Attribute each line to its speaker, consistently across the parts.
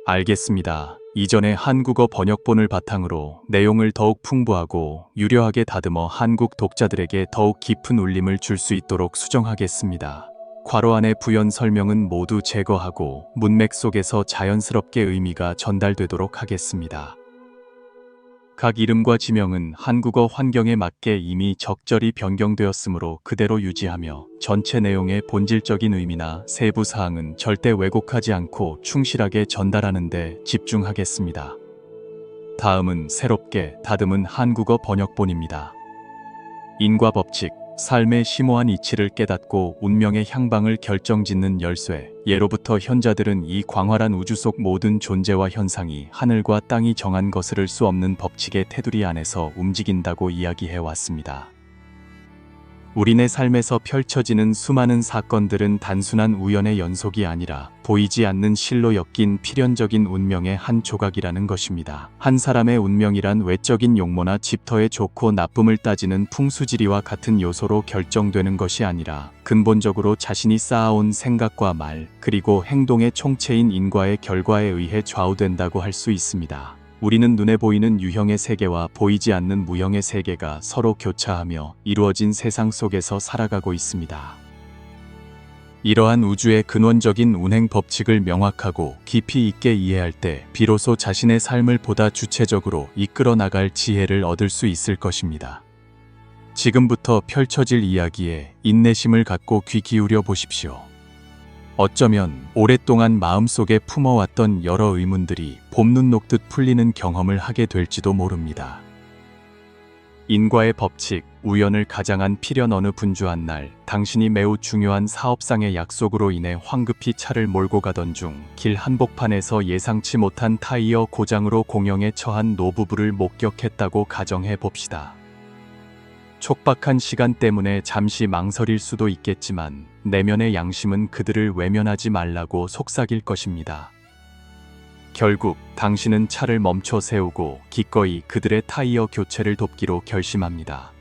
Speaker 1: 알겠습니다. 이전에 한국어 번역본을 바탕으로 내용을 더욱 풍부하고 유려하게 다듬어 한국 독자들에게 더욱 깊은 울림을 줄 수 있도록 수정하겠습니다. 괄호 안의 부연 설명은 모두 제거하고 문맥 속에서 자연스럽게 의미가 전달되도록 하겠습니다. 각 이름과 지명은 한국어 환경에 맞게 이미 적절히 변경되었으므로 그대로 유지하며 전체 내용의 본질적인 의미나 세부 사항은 절대 왜곡하지 않고 충실하게 전달하는 데 집중하겠습니다. 다음은 새롭게 다듬은 한국어 번역본입니다. 인과 법칙, 삶의 심오한 이치를 깨닫고 운명의 향방을 결정짓는 열쇠. 예로부터 현자들은 이 광활한 우주 속 모든 존재와 현상이 하늘과 땅이 정한 거스를 수 없는 법칙의 테두리 안에서 움직인다고 이야기해 왔습니다. 우리네 삶에서 펼쳐지는 수많은 사건들은 단순한 우연의 연속이 아니라 보이지 않는 실로 엮인 필연적인 운명의 한 조각이라는 것입니다. 한 사람의 운명이란 외적인 용모나 집터의 좋고 나쁨을 따지는 풍수지리와 같은 요소로 결정되는 것이 아니라 근본적으로 자신이 쌓아온 생각과 말, 그리고 행동의 총체인 인과의 결과에 의해 좌우된다고 할 수 있습니다. 우리는 눈에 보이는 유형의 세계와 보이지 않는 무형의 세계가 서로 교차하며 이루어진 세상 속에서 살아가고 있습니다. 이러한 우주의 근원적인 운행 법칙을 명확하고 깊이 있게 이해할 때 비로소 자신의 삶을 보다 주체적으로 이끌어 나갈 지혜를 얻을 수 있을 것입니다. 지금부터 펼쳐질 이야기에 인내심을 갖고 귀 기울여 보십시오. 어쩌면 오랫동안 마음속에 품어왔던 여러 의문들이 봄눈 녹듯 풀리는 경험을 하게 될지도 모릅니다. 인과의 법칙, 우연을 가장한 필연 어느 분주한 날, 당신이 매우 중요한 사업상의 약속으로 인해 황급히 차를 몰고 가던 중 길 한복판에서 예상치 못한 타이어 고장으로 공영에 처한 노부부를 목격했다고 가정해 봅시다. 촉박한 시간 때문에 잠시 망설일 수도 있겠지만 내면의 양심은 그들을 외면하지 말라고 속삭일 것입니다. 결국 당신은 차를 멈춰 세우고 기꺼이 그들의 타이어 교체를 돕기로 결심합니다.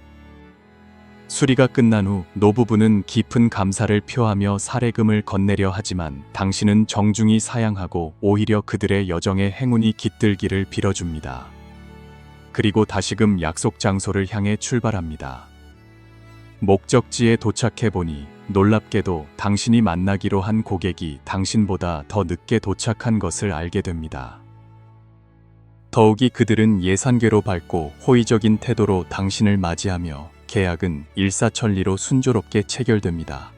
Speaker 1: 수리가 끝난 후 노부부는 깊은 감사를 표하며 사례금을 건네려 하지만 당신은 정중히 사양하고 오히려 그들의 여정에 행운이 깃들기를 빌어줍니다. 그리고 다시금 약속 장소를 향해 출발합니다. 목적지에 도착해보니 놀랍게도 당신이 만나기로 한 고객이 당신보다 더 늦게 도착한 것을 알게 됩니다. 더욱이 그들은 예산궤로 밟고 호의적인 태도로 당신을 맞이하며 계약은 일사천리로 순조롭게 체결됩니다.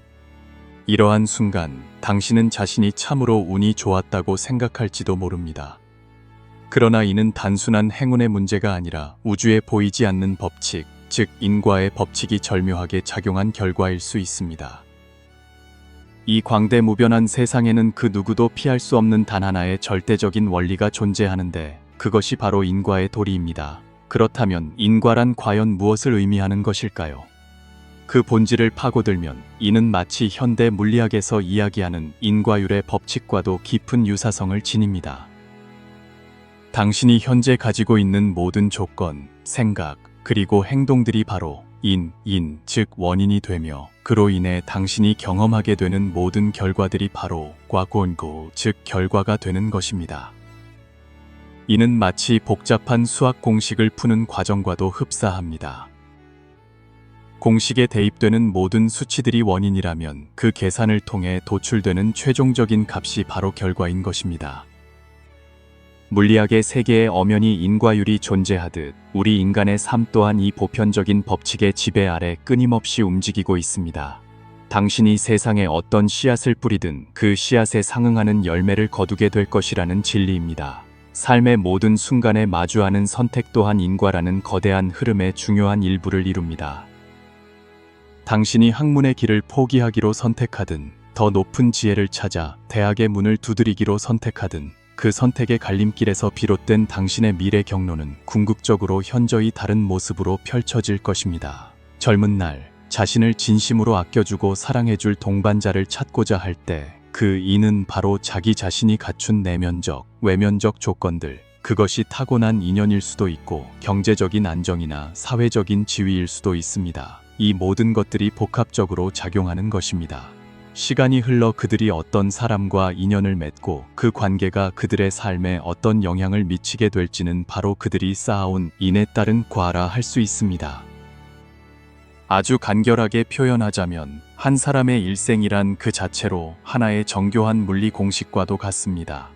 Speaker 1: 이러한 순간 당신은 자신이 참으로 운이 좋았다고 생각할지도 모릅니다. 그러나 이는 단순한 행운의 문제가 아니라 우주에 보이지 않는 법칙, 즉 인과의 법칙이 절묘하게 작용한 결과일 수 있습니다. 이 광대무변한 세상에는 그 누구도 피할 수 없는 단 하나의 절대적인 원리가 존재하는데 그것이 바로 인과의 도리입니다. 그렇다면 인과란 과연 무엇을 의미하는 것일까요? 그 본질을 파고들면 이는 마치 현대 물리학에서 이야기하는 인과율의 법칙과도 깊은 유사성을 지닙니다. 당신이 현재 가지고 있는 모든 조건, 생각, 그리고 행동들이 바로 즉 원인이 되며 그로 인해 당신이 경험하게 되는 모든 결과들이 바로 과곤고, 즉 결과가 되는 것입니다. 이는 마치 복잡한 수학 공식을 푸는 과정과도 흡사합니다. 공식에 대입되는 모든 수치들이 원인이라면 그 계산을 통해 도출되는 최종적인 값이 바로 결과인 것입니다. 물리학의 세계에 엄연히 인과율이 존재하듯 우리 인간의 삶 또한 이 보편적인 법칙의 지배 아래 끊임없이 움직이고 있습니다. 당신이 세상에 어떤 씨앗을 뿌리든 그 씨앗에 상응하는 열매를 거두게 될 것이라는 진리입니다. 삶의 모든 순간에 마주하는 선택 또한 인과라는 거대한 흐름의 중요한 일부를 이룹니다. 당신이 학문의 길을 포기하기로 선택하든 더 높은 지혜를 찾아 대학의 문을 두드리기로 선택하든 그 선택의 갈림길에서 비롯된 당신의 미래 경로는 궁극적으로 현저히 다른 모습으로 펼쳐질 것입니다. 젊은 날 자신을 진심으로 아껴주고 사랑해줄 동반자를 찾고자 할 때 그 이는 바로 자기 자신이 갖춘 내면적, 외면적 조건들, 그것이 타고난 인연일 수도 있고 경제적인 안정이나 사회적인 지위일 수도 있습니다. 이 모든 것들이 복합적으로 작용하는 것입니다. 시간이 흘러 그들이 어떤 사람과 인연을 맺고 그 관계가 그들의 삶에 어떤 영향을 미치게 될지는 바로 그들이 쌓아온 인에 따른 과라 할 수 있습니다. 아주 간결하게 표현하자면 한 사람의 일생이란 그 자체로 하나의 정교한 물리 공식과도 같습니다.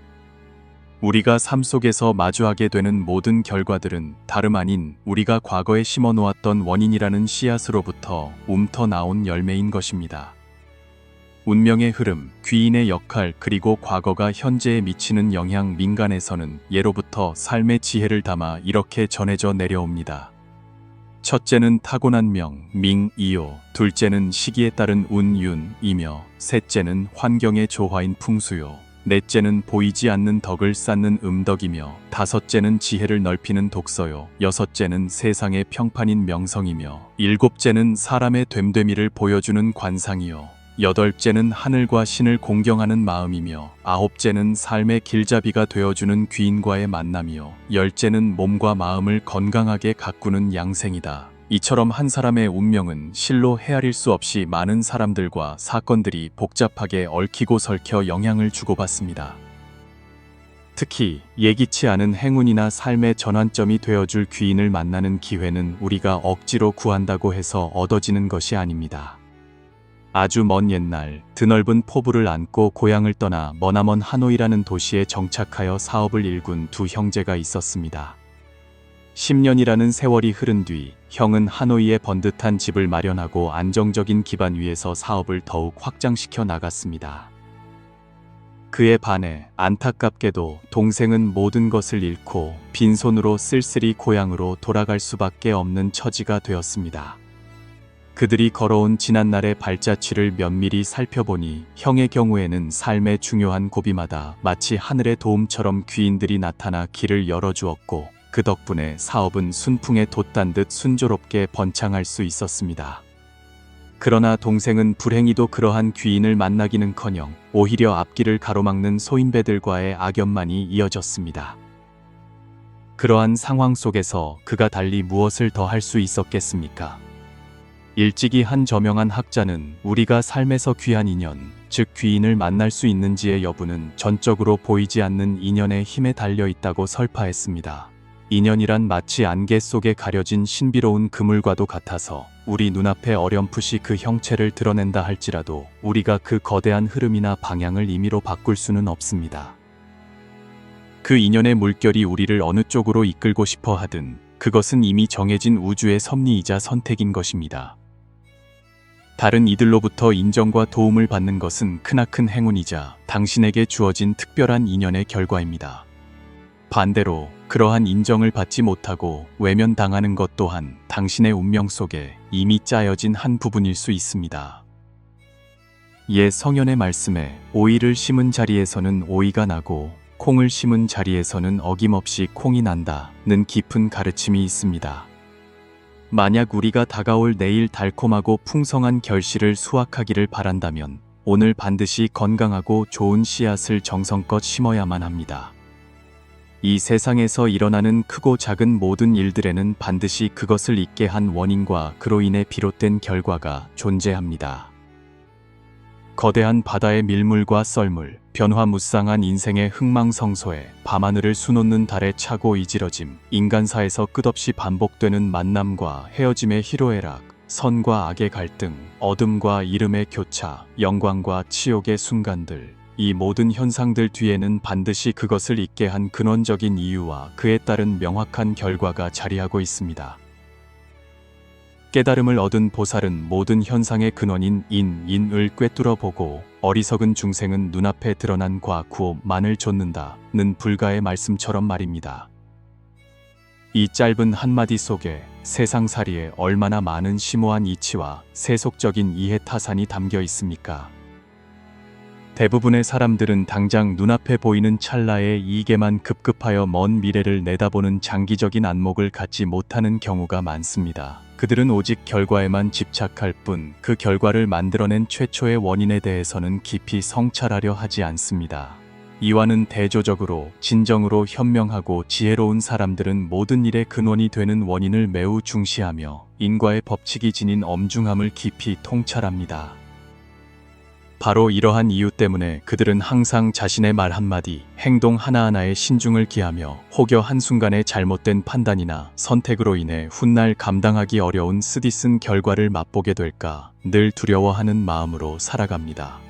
Speaker 1: 우리가 삶 속에서 마주하게 되는 모든 결과들은 다름 아닌 우리가 과거에 심어 놓았던 원인이라는 씨앗으로부터 움터 나온 열매인 것입니다. 운명의 흐름, 귀인의 역할, 그리고 과거가 현재에 미치는 영향. 민간에서는 예로부터 삶의 지혜를 담아 이렇게 전해져 내려옵니다. 첫째는 타고난 명, 밍, 이요. 둘째는 시기에 따른 운, 윤, 이며 셋째는 환경의 조화인 풍수요. 넷째는 보이지 않는 덕을 쌓는 음덕이며 다섯째는 지혜를 넓히는 독서요. 여섯째는 세상의 평판인 명성이며 일곱째는 사람의 됨됨이를 보여주는 관상이요. 여덟째는 하늘과 신을 공경하는 마음이며 아홉째는 삶의 길잡이가 되어주는 귀인과의 만남이요. 열째는 몸과 마음을 건강하게 가꾸는 양생이다. 이처럼 한 사람의 운명은 실로 헤아릴 수 없이 많은 사람들과 사건들이 복잡하게 얽히고 설켜 영향을 주고받습니다. 특히 예기치 않은 행운이나 삶의 전환점이 되어줄 귀인을 만나는 기회는 우리가 억지로 구한다고 해서 얻어지는 것이 아닙니다. 아주 먼 옛날 드넓은 포부를 안고 고향을 떠나 머나먼 하노이라는 도시에 정착하여 사업을 일군 두 형제가 있었습니다. 10년이라는 세월이 흐른 뒤 형은 하노이에 번듯한 집을 마련하고 안정적인 기반 위에서 사업을 더욱 확장시켜 나갔습니다. 그에 반해 안타깝게도 동생은 모든 것을 잃고 빈손으로 쓸쓸히 고향으로 돌아갈 수밖에 없는 처지가 되었습니다. 그들이 걸어온 지난날의 발자취를 면밀히 살펴보니 형의 경우에는 삶의 중요한 고비마다 마치 하늘의 도움처럼 귀인들이 나타나 길을 열어주었고 그 덕분에 사업은 순풍에 돛단 듯 순조롭게 번창할 수 있었습니다. 그러나 동생은 불행히도 그러한 귀인을 만나기는커녕 오히려 앞길을 가로막는 소인배들과의 악연만이 이어졌습니다. 그러한 상황 속에서 그가 달리 무엇을 더 할 수 있었겠습니까? 일찍이 한 저명한 학자는 우리가 삶에서 귀한 인연, 즉 귀인을 만날 수 있는지의 여부는 전적으로 보이지 않는 인연의 힘에 달려 있다고 설파했습니다. 인연이란 마치 안개 속에 가려진 신비로운 그물과도 같아서 우리 눈앞에 어렴풋이 그 형체를 드러낸다 할지라도 우리가 그 거대한 흐름이나 방향을 임의로 바꿀 수는 없습니다. 그 인연의 물결이 우리를 어느 쪽으로 이끌고 싶어 하든 그것은 이미 정해진 우주의 섭리이자 선택인 것입니다. 다른 이들로부터 인정과 도움을 받는 것은 크나큰 행운이자 당신에게 주어진 특별한 인연의 결과입니다. 반대로 그러한 인정을 받지 못하고 외면당하는 것 또한 당신의 운명 속에 이미 짜여진 한 부분일 수 있습니다. 옛 성현의 말씀에 오이를 심은 자리에서는 오이가 나고 콩을 심은 자리에서는 어김없이 콩이 난다는 깊은 가르침이 있습니다. 만약 우리가 다가올 내일 달콤하고 풍성한 결실을 수확하기를 바란다면 오늘 반드시 건강하고 좋은 씨앗을 정성껏 심어야만 합니다. 이 세상에서 일어나는 크고 작은 모든 일들에는 반드시 그것을 있게 한 원인과 그로 인해 비롯된 결과가 존재합니다. 거대한 바다의 밀물과 썰물, 변화무쌍한 인생의 흥망성쇠, 밤하늘을 수놓는 달의 차고 이지러짐, 인간사에서 끝없이 반복되는 만남과 헤어짐의 희로애락, 선과 악의 갈등, 어둠과 이름의 교차, 영광과 치욕의 순간들, 이 모든 현상들 뒤에는 반드시 그것을 있게 한 근원적인 이유와 그에 따른 명확한 결과가 자리하고 있습니다. 깨달음을 얻은 보살은 모든 현상의 근원인 인을 꿰뚫어 보고 어리석은 중생은 눈앞에 드러난 과구만을 좇는다는 불가의 말씀처럼 말입니다. 이 짧은 한마디 속에 세상살이에 얼마나 많은 심오한 이치와 세속적인 이해타산이 담겨 있습니까? 대부분의 사람들은 당장 눈앞에 보이는 찰나의 이익에만 급급하여 먼 미래를 내다보는 장기적인 안목을 갖지 못하는 경우가 많습니다. 그들은 오직 결과에만 집착할 뿐 그 결과를 만들어낸 최초의 원인에 대해서는 깊이 성찰하려 하지 않습니다. 이와는 대조적으로 진정으로 현명하고 지혜로운 사람들은 모든 일의 근원이 되는 원인을 매우 중시하며 인과의 법칙이 지닌 엄중함을 깊이 통찰합니다. 바로 이러한 이유 때문에 그들은 항상 자신의 말 한마디, 행동 하나하나에 신중을 기하며 혹여 한순간의 잘못된 판단이나 선택으로 인해 훗날 감당하기 어려운 쓰디쓴 결과를 맛보게 될까 늘 두려워하는 마음으로 살아갑니다.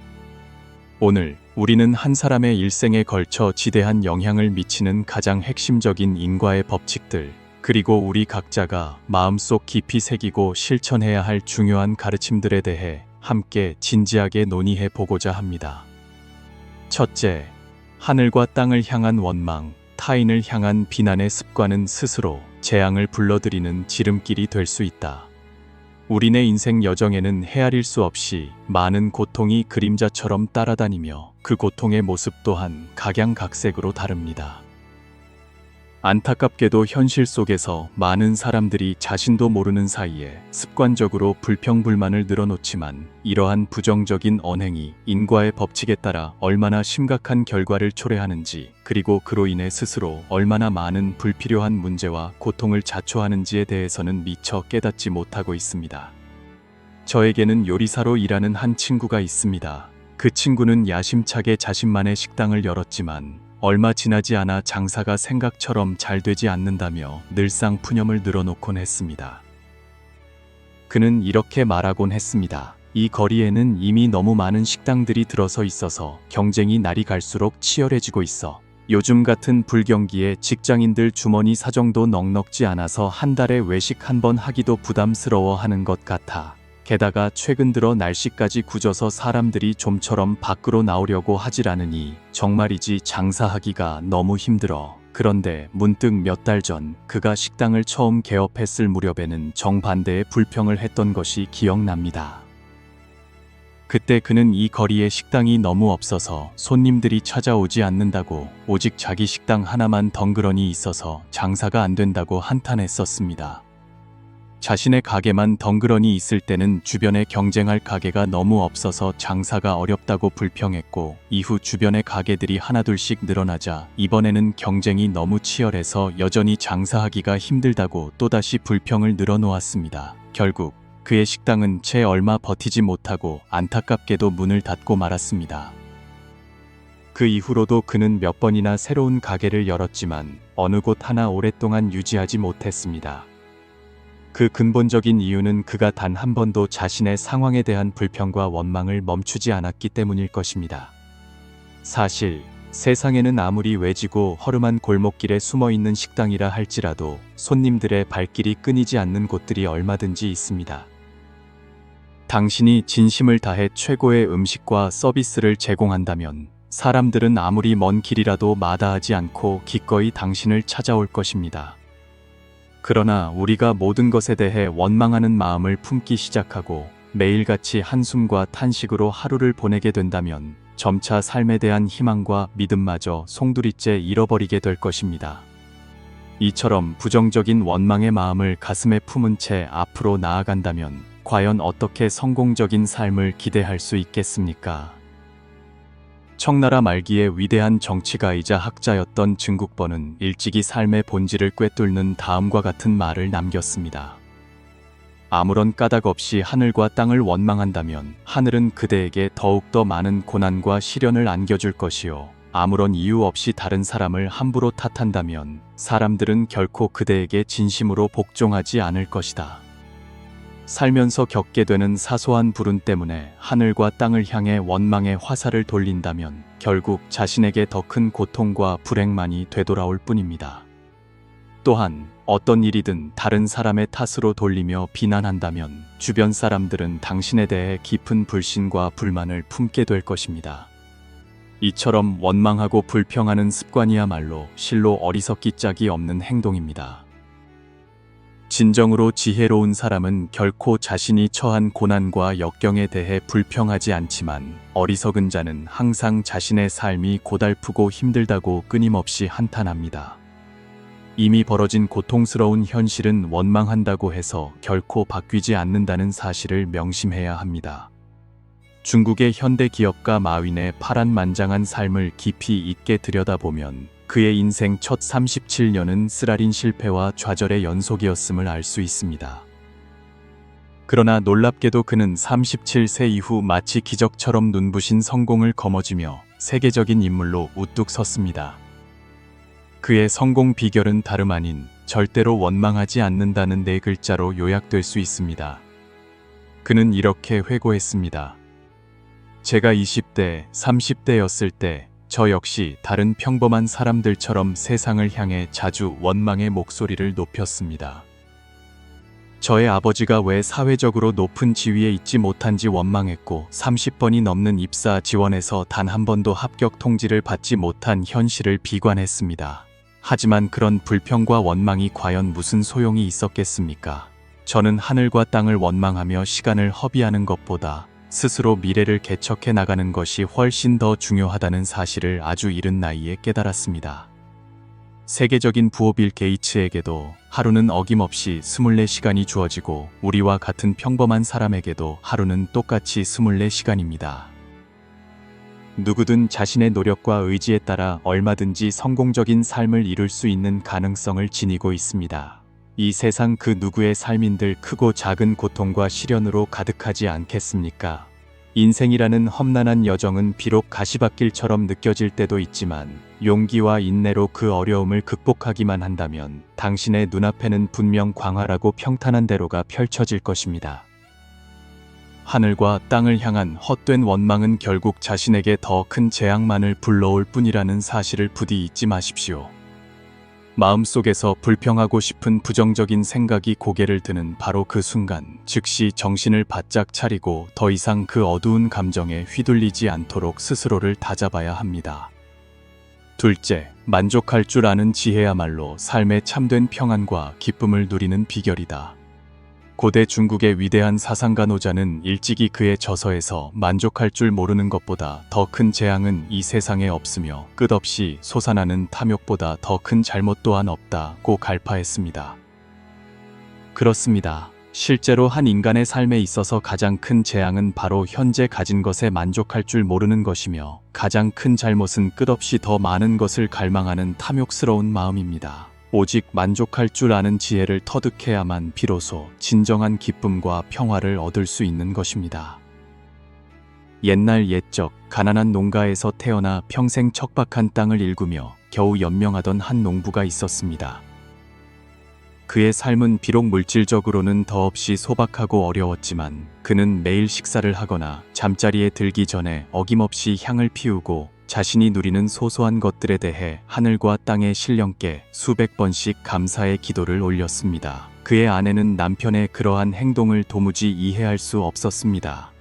Speaker 1: 오늘 우리는 한 사람의 일생에 걸쳐 지대한 영향을 미치는 가장 핵심적인 인과의 법칙들, 그리고 우리 각자가 마음속 깊이 새기고 실천해야 할 중요한 가르침들에 대해 함께 진지하게 논의해 보고자 합니다. 첫째, 하늘과 땅을 향한 원망, 타인을 향한 비난의 습관은 스스로 재앙을 불러들이는 지름길이 될 수 있다. 우리네 인생 여정에는 헤아릴 수 없이 많은 고통이 그림자처럼 따라다니며 그 고통의 모습 또한 각양각색으로 다릅니다. 안타깝게도 현실 속에서 많은 사람들이 자신도 모르는 사이에 습관적으로 불평불만을 늘어놓지만 이러한 부정적인 언행이 인과의 법칙에 따라 얼마나 심각한 결과를 초래하는지, 그리고 그로 인해 스스로 얼마나 많은 불필요한 문제와 고통을 자초하는지에 대해서는 미처 깨닫지 못하고 있습니다. 저에게는 요리사로 일하는 한 친구가 있습니다. 그 친구는 야심차게 자신만의 식당을 열었지만 얼마 지나지 않아 장사가 생각처럼 잘 되지 않는다며 늘상 푸념을 늘어놓곤 했습니다. 그는 이렇게 말하곤 했습니다. 이 거리에는 이미 너무 많은 식당들이 들어서 있어서 경쟁이 날이 갈수록 치열해지고 있어. 요즘 같은 불경기에 직장인들 주머니 사정도 넉넉지 않아서 한 달에 외식 한 번 하기도 부담스러워 하는 것 같아. 게다가 최근 들어 날씨까지 굳어서 사람들이 좀처럼 밖으로 나오려고 하질 않으니 정말이지 장사하기가 너무 힘들어. 그런데 문득 몇 달 전 그가 식당을 처음 개업했을 무렵에는 정반대의 불평을 했던 것이 기억납니다. 그때 그는 이 거리에 식당이 너무 없어서 손님들이 찾아오지 않는다고, 오직 자기 식당 하나만 덩그러니 있어서 장사가 안 된다고 한탄했었습니다. 자신의 가게만 덩그러니 있을 때는 주변에 경쟁할 가게가 너무 없어서 장사가 어렵다고 불평했고, 이후 주변의 가게들이 하나둘씩 늘어나자 이번에는 경쟁이 너무 치열해서 여전히 장사하기가 힘들다고 또다시 불평을 늘어놓았습니다. 결국 그의 식당은 채 얼마 버티지 못하고 안타깝게도 문을 닫고 말았습니다. 그 이후로도 그는 몇 번이나 새로운 가게를 열었지만 어느 곳 하나 오랫동안 유지하지 못했습니다. 그 근본적인 이유는 그가 단 한 번도 자신의 상황에 대한 불평과 원망을 멈추지 않았기 때문일 것입니다. 사실 세상에는 아무리 외지고 허름한 골목길에 숨어있는 식당이라 할지라도 손님들의 발길이 끊이지 않는 곳들이 얼마든지 있습니다. 당신이 진심을 다해 최고의 음식과 서비스를 제공한다면 사람들은 아무리 먼 길이라도 마다하지 않고 기꺼이 당신을 찾아올 것입니다. 그러나 우리가 모든 것에 대해 원망하는 마음을 품기 시작하고 매일같이 한숨과 탄식으로 하루를 보내게 된다면 점차 삶에 대한 희망과 믿음마저 송두리째 잃어버리게 될 것입니다. 이처럼 부정적인 원망의 마음을 가슴에 품은 채 앞으로 나아간다면 과연 어떻게 성공적인 삶을 기대할 수 있겠습니까? 청나라 말기에 위대한 정치가이자 학자였던 증국본은 일찍이 삶의 본질을 꿰뚫는 다음과 같은 말을 남겼습니다. 아무런 까닭 없이 하늘과 땅을 원망한다면 하늘은 그대에게 더욱더 많은 고난과 시련을 안겨줄 것이요, 아무런 이유 없이 다른 사람을 함부로 탓한다면 사람들은 결코 그대에게 진심으로 복종하지 않을 것이다. 살면서 겪게 되는 사소한 불운 때문에 하늘과 땅을 향해 원망의 화살을 돌린다면 결국 자신에게 더 큰 고통과 불행만이 되돌아올 뿐입니다. 또한 어떤 일이든 다른 사람의 탓으로 돌리며 비난한다면 주변 사람들은 당신에 대해 깊은 불신과 불만을 품게 될 것입니다. 이처럼 원망하고 불평하는 습관이야말로 실로 어리석기 짝이 없는 행동입니다. 진정으로 지혜로운 사람은 결코 자신이 처한 고난과 역경에 대해 불평하지 않지만, 어리석은 자는 항상 자신의 삶이 고달프고 힘들다고 끊임없이 한탄합니다. 이미 벌어진 고통스러운 현실은 원망한다고 해서 결코 바뀌지 않는다는 사실을 명심해야 합니다. 중국의 현대 기업가 마윈의 파란만장한 삶을 깊이 있게 들여다보면 그의 인생 첫 37년은 쓰라린 실패와 좌절의 연속이었음을 알 수 있습니다. 그러나 놀랍게도 그는 37세 이후 마치 기적처럼 눈부신 성공을 거머쥐며 세계적인 인물로 우뚝 섰습니다. 그의 성공 비결은 다름 아닌 절대로 원망하지 않는다는 네 글자로 요약될 수 있습니다. 그는 이렇게 회고했습니다. 제가 20대, 30대였을 때 저 역시 다른 평범한 사람들처럼 세상을 향해 자주 원망의 목소리를 높였습니다. 저의 아버지가 왜 사회적으로 높은 지위에 있지 못한지 원망했고 30번이 넘는 입사 지원에서 단 한 번도 합격 통지를 받지 못한 현실을 비관했습니다. 하지만 그런 불평과 원망이 과연 무슨 소용이 있었겠습니까? 저는 하늘과 땅을 원망하며 시간을 허비하는 것보다 스스로 미래를 개척해 나가는 것이 훨씬 더 중요하다는 사실을 아주 이른 나이에 깨달았습니다. 세계적인 부호 빌 게이츠에게도 하루는 어김없이 24시간이 주어지고 우리와 같은 평범한 사람에게도 하루는 똑같이 24시간입니다. 누구든 자신의 노력과 의지에 따라 얼마든지 성공적인 삶을 이룰 수 있는 가능성을 지니고 있습니다. 이 세상 그 누구의 삶인들 크고 작은 고통과 시련으로 가득하지 않겠습니까? 인생이라는 험난한 여정은 비록 가시밭길처럼 느껴질 때도 있지만 용기와 인내로 그 어려움을 극복하기만 한다면 당신의 눈앞에는 분명 광활하고 평탄한 대로가 펼쳐질 것입니다. 하늘과 땅을 향한 헛된 원망은 결국 자신에게 더 큰 재앙만을 불러올 뿐이라는 사실을 부디 잊지 마십시오. 마음속에서 불평하고 싶은 부정적인 생각이 고개를 드는 바로 그 순간 즉시 정신을 바짝 차리고 더 이상 그 어두운 감정에 휘둘리지 않도록 스스로를 다잡아야 합니다. 둘째, 만족할 줄 아는 지혜야말로 삶의 참된 평안과 기쁨을 누리는 비결이다. 고대 중국의 위대한 사상가 노자는 일찍이 그의 저서에서 만족할 줄 모르는 것보다 더 큰 재앙은 이 세상에 없으며 끝없이 솟아나는 탐욕보다 더 큰 잘못 또한 없다고 갈파했습니다. 그렇습니다. 실제로 한 인간의 삶에 있어서 가장 큰 재앙은 바로 현재 가진 것에 만족할 줄 모르는 것이며 가장 큰 잘못은 끝없이 더 많은 것을 갈망하는 탐욕스러운 마음입니다. 오직 만족할 줄 아는 지혜를 터득해야만 비로소 진정한 기쁨과 평화를 얻을 수 있는 것입니다. 옛날 옛적 가난한 농가에서 태어나 평생 척박한 땅을 일구며 겨우 연명하던 한 농부가 있었습니다. 그의 삶은 비록 물질적으로는 더없이 소박하고 어려웠지만 그는 매일 식사를 하거나 잠자리에 들기 전에 어김없이 향을 피우고 자신이 누리는 소소한 것들에 대해 하늘과 땅의 신령께 수백 번씩 감사의 기도를 올렸습니다. 그의 아내는 남편의 그러한 행동을 도무지 이해할 수 없었습니다.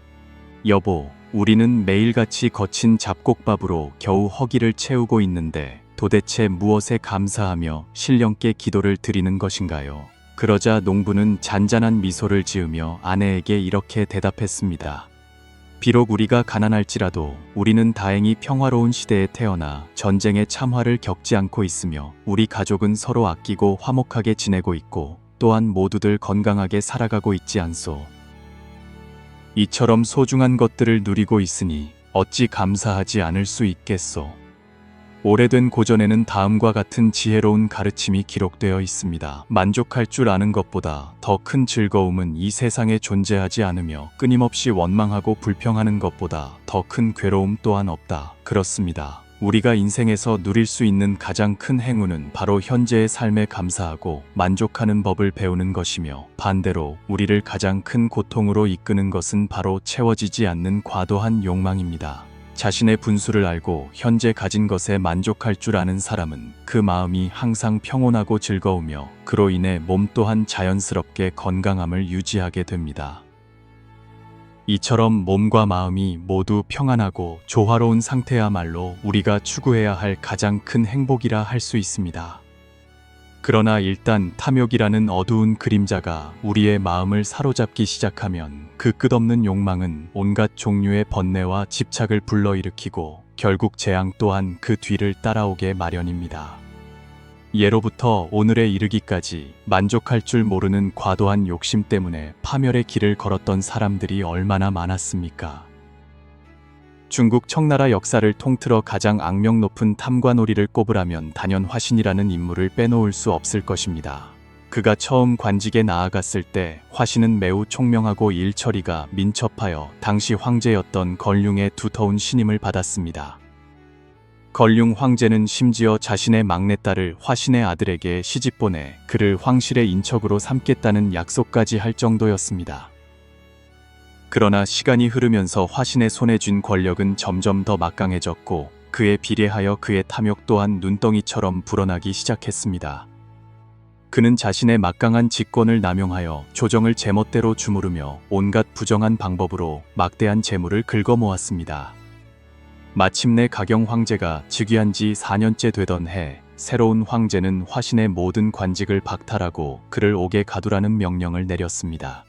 Speaker 1: 여보, 우리는 매일같이 거친 잡곡밥으로 겨우 허기를 채우고 있는데 도대체 무엇에 감사하며 신령께 기도를 드리는 것인가요? 그러자 농부는 잔잔한 미소를 지으며 아내에게 이렇게 대답했습니다. 비록 우리가 가난할지라도 우리는 다행히 평화로운 시대에 태어나 전쟁의 참화를 겪지 않고 있으며 우리 가족은 서로 아끼고 화목하게 지내고 있고 또한 모두들 건강하게 살아가고 있지 않소. 이처럼 소중한 것들을 누리고 있으니 어찌 감사하지 않을 수 있겠소. 오래된 고전에는 다음과 같은 지혜로운 가르침이 기록되어 있습니다. 만족할 줄 아는 것보다 더 큰 즐거움은 이 세상에 존재하지 않으며 끊임없이 원망하고 불평하는 것보다 더 큰 괴로움 또한 없다. 그렇습니다. 우리가 인생에서 누릴 수 있는 가장 큰 행운은 바로 현재의 삶에 감사하고 만족하는 법을 배우는 것이며 반대로 우리를 가장 큰 고통으로 이끄는 것은 바로 채워지지 않는 과도한 욕망입니다. 자신의 분수를 알고 현재 가진 것에 만족할 줄 아는 사람은 그 마음이 항상 평온하고 즐거우며 그로 인해 몸 또한 자연스럽게 건강함을 유지하게 됩니다. 이처럼 몸과 마음이 모두 평안하고 조화로운 상태야말로 우리가 추구해야 할 가장 큰 행복이라 할 수 있습니다. 그러나 일단 탐욕이라는 어두운 그림자가 우리의 마음을 사로잡기 시작하면 그 끝없는 욕망은 온갖 종류의 번뇌와 집착을 불러일으키고 결국 재앙 또한 그 뒤를 따라오게 마련입니다. 예로부터 오늘에 이르기까지 만족할 줄 모르는 과도한 욕심 때문에 파멸의 길을 걸었던 사람들이 얼마나 많았습니까? 중국 청나라 역사를 통틀어 가장 악명 높은 탐관오리를 꼽으라면 단연 화신이라는 인물을 빼놓을 수 없을 것입니다. 그가 처음 관직에 나아갔을 때 화신은 매우 총명하고 일처리가 민첩하여 당시 황제였던 건륭의 두터운 신임을 받았습니다. 건륭 황제는 심지어 자신의 막내딸을 화신의 아들에게 시집보내 그를 황실의 인척으로 삼겠다는 약속까지 할 정도였습니다. 그러나 시간이 흐르면서 화신의 손에 쥔 권력은 점점 더 막강해졌고 그에 비례하여 그의 탐욕 또한 눈덩이처럼 불어나기 시작했습니다. 그는 자신의 막강한 직권을 남용하여 조정을 제멋대로 주무르며 온갖 부정한 방법으로 막대한 재물을 긁어모았습니다. 마침내 가경 황제가 즉위한 지 4년째 되던 해, 새로운 황제는 화신의 모든 관직을 박탈하고 그를 옥에 가두라는 명령을 내렸습니다.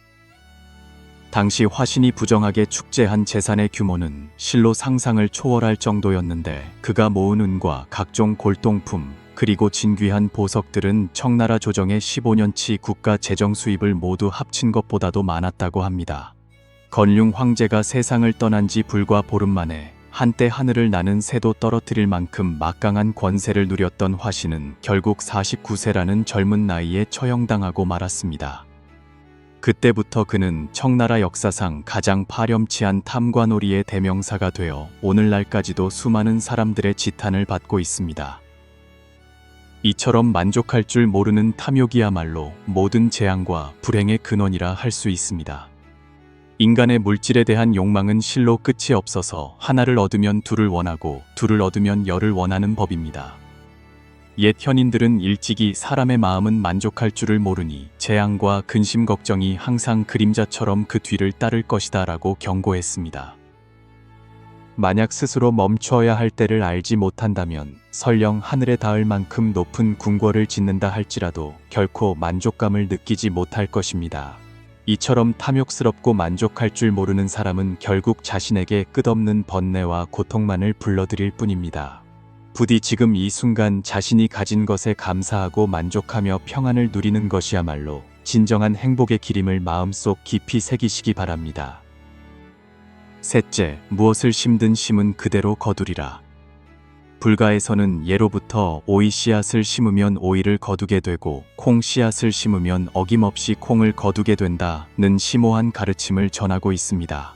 Speaker 1: 당시 화신이 부정하게 축제한 재산의 규모는 실로 상상을 초월할 정도였는데 그가 모은 은과 각종 골동품 그리고 진귀한 보석들은 청나라 조정의 15년치 국가 재정 수입을 모두 합친 것보다도 많았다고 합니다. 건륭 황제가 세상을 떠난 지 불과 보름 만에 한때 하늘을 나는 새도 떨어뜨릴 만큼 막강한 권세를 누렸던 화신은 결국 49세라는 젊은 나이에 처형당하고 말았습니다. 그때부터 그는 청나라 역사상 가장 파렴치한 탐관오리의 대명사가 되어 오늘날까지도 수많은 사람들의 지탄을 받고 있습니다. 이처럼 만족할 줄 모르는 탐욕이야말로 모든 재앙과 불행의 근원이라 할 수 있습니다. 인간의 물질에 대한 욕망은 실로 끝이 없어서 하나를 얻으면 둘을 원하고 둘을 얻으면 열을 원하는 법입니다. 옛 현인들은 일찍이 사람의 마음은 만족할 줄을 모르니 재앙과 근심 걱정이 항상 그림자처럼 그 뒤를 따를 것이다 라고 경고했습니다. 만약 스스로 멈추어야 할 때를 알지 못한다면 설령 하늘에 닿을 만큼 높은 궁궐을 짓는다 할지라도 결코 만족감을 느끼지 못할 것입니다. 이처럼 탐욕스럽고 만족할 줄 모르는 사람은 결국 자신에게 끝없는 번뇌와 고통만을 불러들일 뿐입니다. 부디 지금 이 순간 자신이 가진 것에 감사하고 만족하며 평안을 누리는 것이야말로 진정한 행복의 길임을 마음속 깊이 새기시기 바랍니다. 셋째, 무엇을 심든 심은 그대로 거두리라. 불가에서는 예로부터 오이 씨앗을 심으면 오이를 거두게 되고 콩 씨앗을 심으면 어김없이 콩을 거두게 된다는 심오한 가르침을 전하고 있습니다.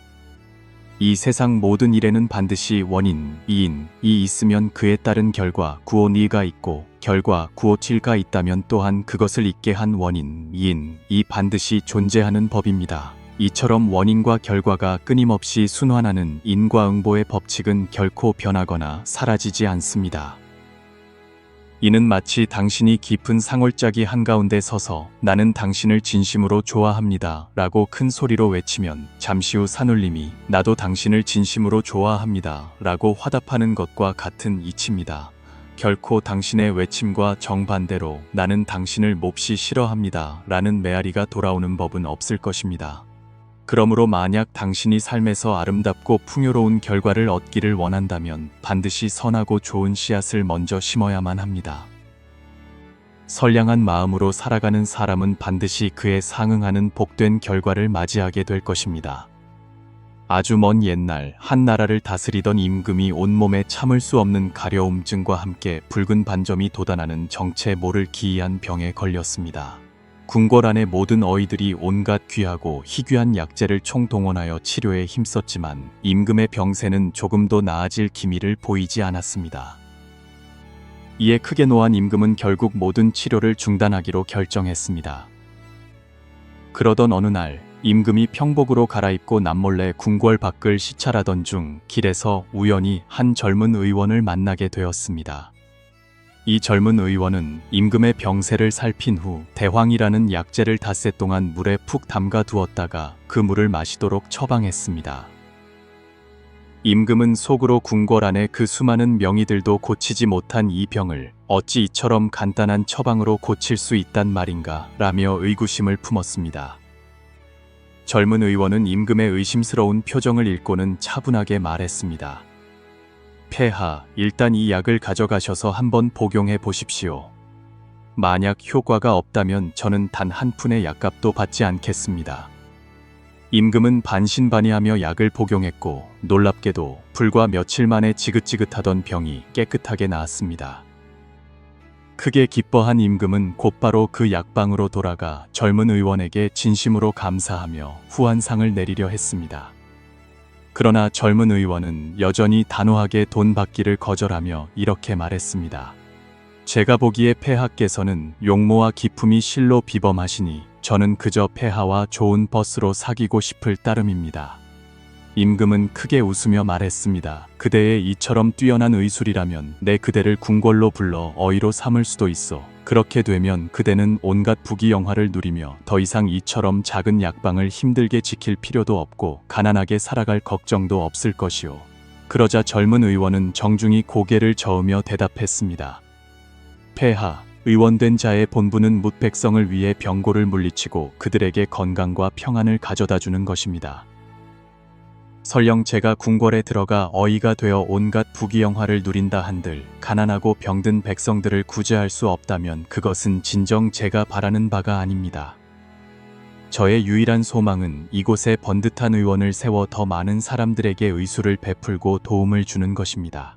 Speaker 1: 이 세상 모든 일에는 반드시 원인, 이인이 있으면 그에 따른 결과, 구호니가 있고 결과, 구호칠가 있다면 또한 그것을 있게 한 원인, 이인이 반드시 존재하는 법입니다. 이처럼 원인과 결과가 끊임없이 순환하는 인과응보의 법칙은 결코 변하거나 사라지지 않습니다. 이는 마치 당신이 깊은 상골짜기 한가운데 서서 나는 당신을 진심으로 좋아합니다 라고 큰 소리로 외치면 잠시 후 산울림이 나도 당신을 진심으로 좋아합니다 라고 화답하는 것과 같은 이치입니다. 결코 당신의 외침과 정반대로 나는 당신을 몹시 싫어합니다 라는 메아리가 돌아오는 법은 없을 것입니다. 그러므로 만약 당신이 삶에서 아름답고 풍요로운 결과를 얻기를 원한다면 반드시 선하고 좋은 씨앗을 먼저 심어야만 합니다. 선량한 마음으로 살아가는 사람은 반드시 그에 상응하는 복된 결과를 맞이하게 될 것입니다. 아주 먼 옛날 한 나라를 다스리던 임금이 온몸에 참을 수 없는 가려움증과 함께 붉은 반점이 돋아나는 정체 모를 기이한 병에 걸렸습니다. 궁궐 안의 모든 어이들이 온갖 귀하고 희귀한 약재를 총동원하여 치료에 힘썼지만 임금의 병세는 조금도 나아질 기미를 보이지 않았습니다. 이에 크게 노한 임금은 결국 모든 치료를 중단하기로 결정했습니다. 그러던 어느 날 임금이 평복으로 갈아입고 남몰래 궁궐 밖을 시찰하던 중 길에서 우연히 한 젊은 의원을 만나게 되었습니다. 이 젊은 의원은 임금의 병세를 살핀 후 대황이라는 약재를 닷새 동안 물에 푹 담가 두었다가 그 물을 마시도록 처방했습니다. 임금은 속으로 궁궐 안에 그 수많은 명의들도 고치지 못한 이 병을 어찌 이처럼 간단한 처방으로 고칠 수 있단 말인가 라며 의구심을 품었습니다. 젊은 의원은 임금의 의심스러운 표정을 읽고는 차분하게 말했습니다. 폐하, 일단 이 약을 가져가셔서 한번 복용해 보십시오. 만약 효과가 없다면 저는 단 한 푼의 약값도 받지 않겠습니다. 임금은 반신반의하며 약을 복용했고 놀랍게도 불과 며칠 만에 지긋지긋하던 병이 깨끗하게 나았습니다. 크게 기뻐한 임금은 곧바로 그 약방으로 돌아가 젊은 의원에게 진심으로 감사하며 후한상을 내리려 했습니다. 그러나 젊은 의원은 여전히 단호하게 돈 받기를 거절하며 이렇게 말했습니다. 제가 보기에 폐하께서는 용모와 기품이 실로 비범하시니 저는 그저 폐하와 좋은 벗으로 사귀고 싶을 따름입니다. 임금은 크게 웃으며 말했습니다. 그대의 이처럼 뛰어난 의술이라면 내 그대를 궁궐로 불러 어이로 삼을 수도 있어. 그렇게 되면 그대는 온갖 부귀영화를 누리며 더 이상 이처럼 작은 약방을 힘들게 지킬 필요도 없고 가난하게 살아갈 걱정도 없을 것이오. 그러자 젊은 의원은 정중히 고개를 저으며 대답했습니다. 폐하, 의원된 자의 본분은 뭇 백성을 위해 병고를 물리치고 그들에게 건강과 평안을 가져다 주는 것입니다. 설령 제가 궁궐에 들어가 어이가 되어 온갖 부귀영화를 누린다 한들 가난하고 병든 백성들을 구제할 수 없다면 그것은 진정 제가 바라는 바가 아닙니다. 저의 유일한 소망은 이곳에 번듯한 의원을 세워 더 많은 사람들에게 의술을 베풀고 도움을 주는 것입니다.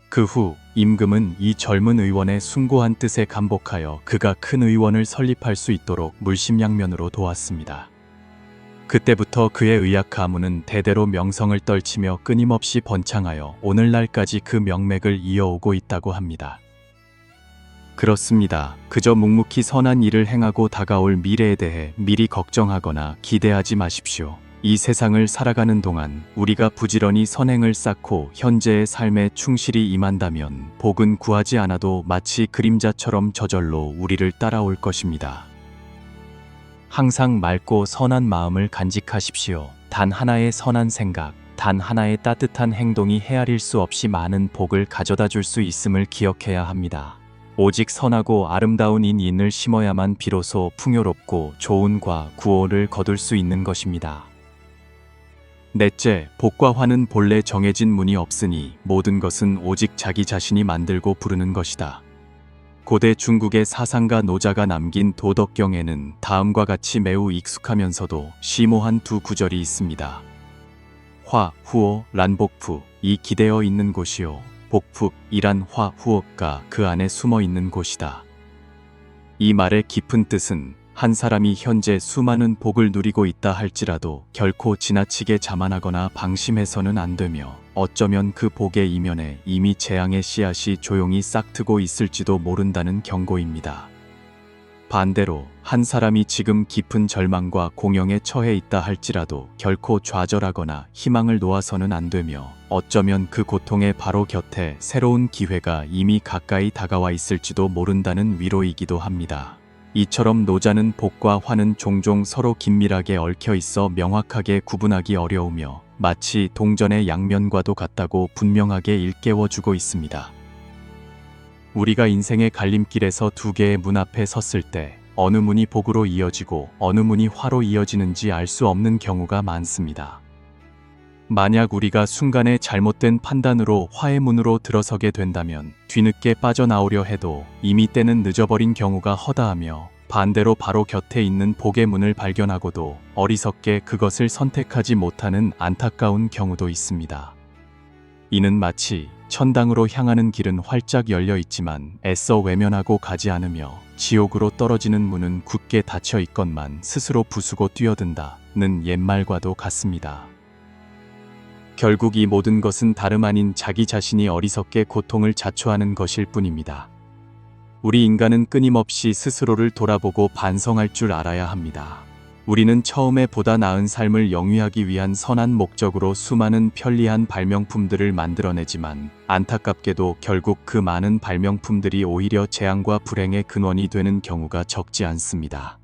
Speaker 1: 그 후 임금은 이 젊은 의원의 숭고한 뜻에 감복하여 그가 큰 의원을 설립할 수 있도록 물심양면으로 도왔습니다. 그때부터 그의 의학 가문은 대대로 명성을 떨치며 끊임없이 번창하여 오늘날까지 그 명맥을 이어오고 있다고 합니다. 그렇습니다. 그저 묵묵히 선한 일을 행하고 다가올 미래에 대해 미리 걱정하거나 기대하지 마십시오. 이 세상을 살아가는 동안 우리가 부지런히 선행을 쌓고 현재의 삶에 충실히 임한다면 복은 구하지 않아도 마치 그림자처럼 저절로 우리를 따라올 것입니다. 항상 맑고 선한 마음을 간직하십시오. 단 하나의 선한 생각, 단 하나의 따뜻한 행동이 헤아릴 수 없이 많은 복을 가져다 줄 수 있음을 기억해야 합니다. 오직 선하고 아름다운 인을 심어야만 비로소 풍요롭고 좋은 과 구호를 거둘 수 있는 것입니다. 넷째, 복과 화는 본래 정해진 문이 없으니 모든 것은 오직 자기 자신이 만들고 부르는 것이다. 고대 중국의 사상가 노자가 남긴 도덕경에는 다음과 같이 매우 익숙하면서도 심오한 두 구절이 있습니다. 화, 후어, 란복푸, 이 기대어 있는 곳이요. 복푸, 이란 화, 후어가 그 안에 숨어 있는 곳이다. 이 말의 깊은 뜻은 한 사람이 현재 수많은 복을 누리고 있다 할지라도 결코 지나치게 자만하거나 방심해서는 안 되며 어쩌면 그 복의 이면에 이미 재앙의 씨앗이 조용히 싹트고 있을지도 모른다는 경고입니다. 반대로 한 사람이 지금 깊은 절망과 공영에 처해 있다 할지라도 결코 좌절하거나 희망을 놓아서는 안 되며 어쩌면 그 고통의 바로 곁에 새로운 기회가 이미 가까이 다가와 있을지도 모른다는 위로이기도 합니다. 이처럼 노자는 복과 화는 종종 서로 긴밀하게 얽혀 있어 명확하게 구분하기 어려우며 마치 동전의 양면과도 같다고 분명하게 일깨워주고 있습니다. 우리가 인생의 갈림길에서 두 개의 문 앞에 섰을 때 어느 문이 복으로 이어지고 어느 문이 화로 이어지는지 알 수 없는 경우가 많습니다. 만약 우리가 순간에 잘못된 판단으로 화의 문으로 들어서게 된다면 뒤늦게 빠져나오려 해도 이미 때는 늦어버린 경우가 허다하며 반대로 바로 곁에 있는 복의 문을 발견하고도 어리석게 그것을 선택하지 못하는 안타까운 경우도 있습니다. 이는 마치 천당으로 향하는 길은 활짝 열려 있지만 애써 외면하고 가지 않으며 지옥으로 떨어지는 문은 굳게 닫혀 있건만 스스로 부수고 뛰어든다는 옛말과도 같습니다. 결국 이 모든 것은 다름 아닌 자기 자신이 어리석게 고통을 자초하는 것일 뿐입니다. 우리 인간은 끊임없이 스스로를 돌아보고 반성할 줄 알아야 합니다. 우리는 처음에 보다 나은 삶을 영위하기 위한 선한 목적으로 수많은 편리한 발명품들을 만들어내지만 안타깝게도 결국 그 많은 발명품들이 오히려 재앙과 불행의 근원이 되는 경우가 적지 않습니다.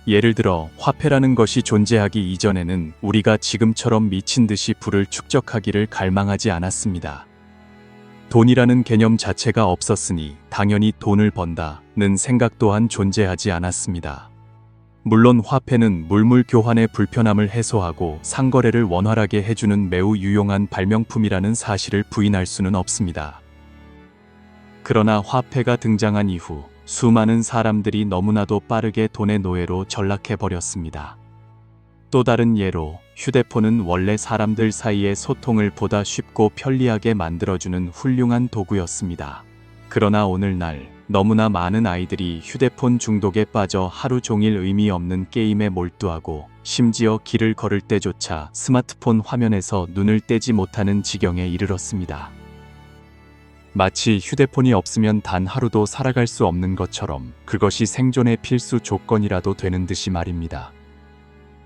Speaker 1: 예를 들어 화폐라는 것이 존재하기 이전에는 우리가 지금처럼 미친 듯이 부를 축적하기를 갈망하지 않았습니다. 돈이라는 개념 자체가 없었으니 당연히 돈을 번다는 생각 또한 존재하지 않았습니다. 물론 화폐는 물물 교환의 불편함을 해소하고 상거래를 원활하게 해주는 매우 유용한 발명품이라는 사실을 부인할 수는 없습니다. 그러나 화폐가 등장한 이후 수많은 사람들이 너무나도 빠르게 돈의 노예로 전락해버렸습니다. 또 다른 예로 휴대폰은 원래 사람들 사이의 소통을 보다 쉽고 편리하게 만들어주는 훌륭한 도구였습니다. 그러나 오늘날 너무나 많은 아이들이 휴대폰 중독에 빠져 하루 종일 의미 없는 게임에 몰두하고 심지어 길을 걸을 때조차 스마트폰 화면에서 눈을 떼지 못하는 지경에 이르렀습니다. 마치 휴대폰이 없으면 단 하루도 살아갈 수 없는 것처럼 그것이 생존의 필수 조건이라도 되는 듯이 말입니다.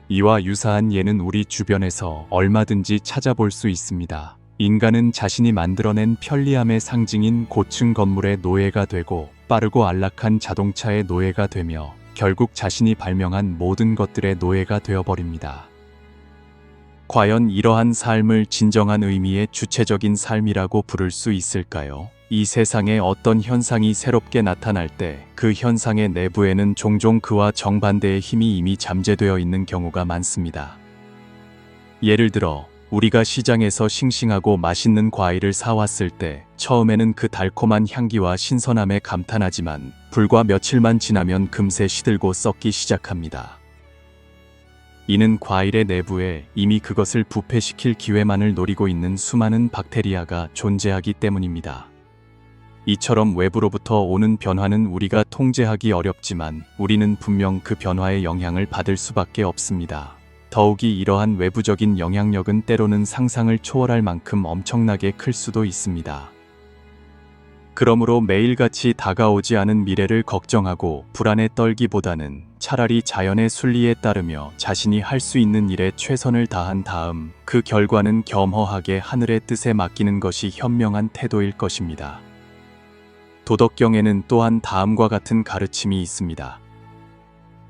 Speaker 1: 이와 유사한 예는 우리 주변에서 얼마든지 찾아볼 수 있습니다. 인간은 자신이 만들어낸 편리함의 상징인 고층 건물의 노예가 되고 빠르고 안락한 자동차의 노예가 되며 결국 자신이 발명한 모든 것들의 노예가 되어버립니다. 과연 이러한 삶을 진정한 의미의 주체적인 삶이라고 부를 수 있을까요? 이 세상에 어떤 현상이 새롭게 나타날 때 그 현상의 내부에는 종종 그와 정반대의 힘이 이미 잠재되어 있는 경우가 많습니다. 예를 들어 우리가 시장에서 싱싱하고 맛있는 과일을 사왔을 때 처음에는 그 달콤한 향기와 신선함에 감탄하지만 불과 며칠만 지나면 금세 시들고 썩기 시작합니다. 이는 과일의 내부에 이미 그것을 부패시킬 기회만을 노리고 있는 수많은 박테리아가 존재하기 때문입니다. 이처럼 외부로부터 오는 변화는 우리가 통제하기 어렵지만 우리는 분명 그 변화의 영향을 받을 수밖에 없습니다. 더욱이 이러한 외부적인 영향력은 때로는 상상을 초월할 만큼 엄청나게 클 수도 있습니다. 그러므로 매일같이 다가오지 않은 미래를 걱정하고 불안에 떨기보다는 차라리 자연의 순리에 따르며 자신이 할 수 있는 일에 최선을 다한 다음 그 결과는 겸허하게 하늘의 뜻에 맡기는 것이 현명한 태도일 것입니다. 도덕경에는 또한 다음과 같은 가르침이 있습니다.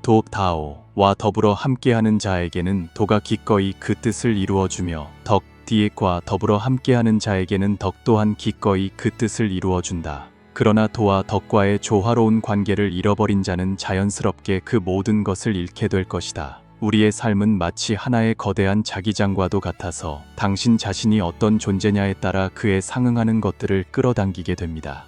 Speaker 1: 도다오와 더불어 함께하는 자에게는 도가 기꺼이 그 뜻을 이루어주며 덕디과 더불어 함께하는 자에게는 덕 또한 기꺼이 그 뜻을 이루어준다. 그러나 도와 덕과의 조화로운 관계를 잃어버린 자는 자연스럽게 그 모든 것을 잃게 될 것이다. 우리의 삶은 마치 하나의 거대한 자기장과도 같아서 당신 자신이 어떤 존재냐에 따라 그에 상응하는 것들을 끌어당기게 됩니다.